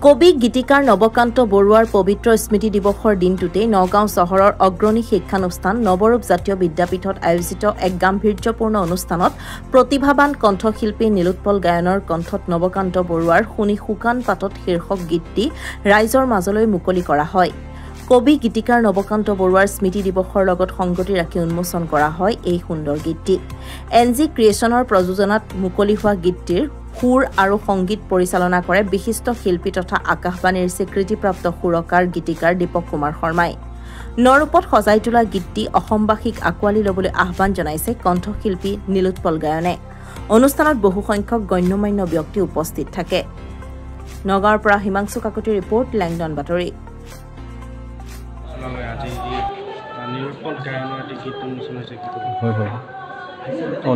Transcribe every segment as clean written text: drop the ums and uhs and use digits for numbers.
কবি গীতিকাৰ নৱকান্ত বৰুৱাৰ পবিত্ৰ স্মৃতি দিৱসৰ দিনটোতে নগাঁও চহৰৰ অগ্ৰণী শিক্ষানুষ্ঠান নৱৰূপ জাতীয় বিদ্যাপীঠত আয়োজিত এক গাম্ভীৰ্যপূৰ্ণ অনুষ্ঠানত প্ৰতিভাৱান কণ্ঠশিল্পী নীলোৎপল গায়নৰ কণ্ঠত নৱকান্ত বৰুৱাৰ শুনি শুকান পাতত শীৰ্ষক গীতটি ৰাইজৰ মাজলৈ মুকলি কৰা হয়। কবি গীতিকাৰ নৱকান্ত বৰুৱাৰ স্মৃতি দিৱসৰ লগত সংগতি ৰাখি উন্মোচন কৰা হয় এই সুন্দৰ গীতটি। এনজি ক্ৰিয়েশ্যনৰ প্ৰযোজনাত মুকলি হোৱা গীতটিৰ সুৰ আৰু সংগীত পৰিচালনা কৰে বিশিষ্ট শিল্পী তথা আকাশবাণীৰ স্বীকৃতিপ্ৰাপ্ত সুৰকাৰ গীতিকাৰ দীপক কুমাৰ শৰ্মাই। নৰূপত সজাই তোলা গীতটি অসমবাসীক আঁকোৱালি ল'বলৈ আহ্বান জনাইছে কণ্ঠশিল্পী নীলোৎপল গায়নে। অনুষ্ঠানত বহু সংখ্যক গণ্যমান্য ব্যক্তি উপস্থিত থাকে। নগাঁৱৰ পৰা হিমাংশু কাকতিৰ ৰিপৰ্ট, লেংডন বাতৰি।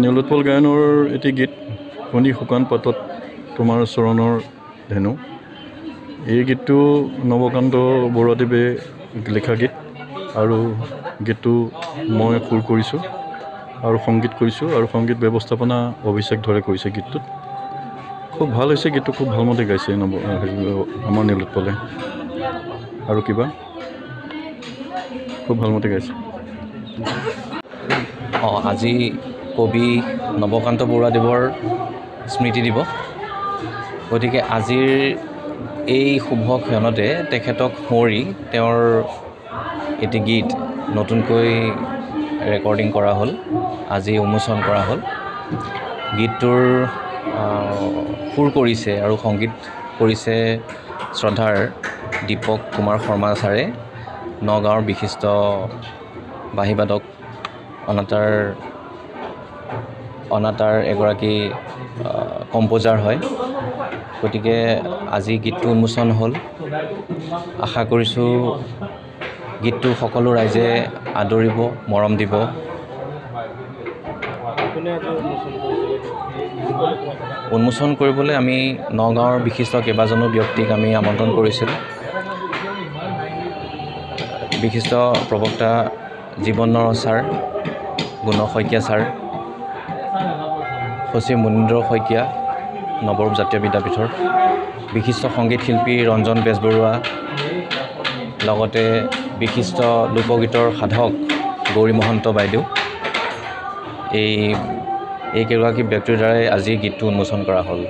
নীলোৎপল গায়নৰ এটি গীত শুনি শুকান পাতত তোমাৰ চৰণৰ ধেনু। এই গীতটো নৱকান্ত বৰুৱাদেৱে লিখা গীত আৰু গীতটো মই সুৰ কৰিছোঁ আৰু সংগীত কৰিছোঁ আৰু সংগীত ব্যৱস্থাপনা অভিষেক ধৰে কৰিছে গীতটোত। খুব ভাল হৈছে গীতটো, খুব ভালমতে গাইছে আমাৰ নীলোৎপলে আৰু কিবা খুব ভালমতে গাইছে। আজি কবি নৱকান্ত বৰুৱাদেৱৰ স্মৃতি দিৱস, গতিকে আজিৰ এই শুভ ক্ষণতে তেখেতক সুঁৱৰি তেওঁৰ এটি গীত নতুনকৈ ৰেকৰ্ডিং কৰা হ'ল, আজি উন্মোচন কৰা হ'ল। গীতটোৰ সুৰ কৰিছে আৰু সংগীত কৰিছে শ্ৰদ্ধাৰ দীপক কুমাৰ শৰ্মা ছাৰে, নগাঁৱৰ বিশিষ্ট বাঁহীবাদক, অনাতাঁৰ এগৰাকী কম্প'জাৰ হয়। গতিকে আজি গীতটো উন্মোচন হ'ল। আশা কৰিছোঁ গীতটো সকলো ৰাইজে আদৰিব, মৰম দিব। উন্মোচন কৰিবলৈ আমি নগাঁৱৰ বিশিষ্ট কেইবাজনো ব্যক্তিক আমি আমন্ত্ৰণ কৰিছিলোঁ। বিশিষ্ট প্ৰবক্তা জীৱন ছাৰ, গুণ শইকীয়া ছাৰ, সচিব মুনীন্দ্ৰ শইকীয়া, নৱৰূপ জাতীয় বিদ্যাপীঠৰ বিশিষ্ট সংগীত শিল্পী ৰঞ্জন বেজবৰুৱা, লগতে বিশিষ্ট লোকগীতৰ সাধক গৌৰী মহন্ত বাইদেউ, এই কেইগৰাকী ব্যক্তিৰ দ্বাৰাই আজি গীতটো উন্মোচন কৰা হ'ল।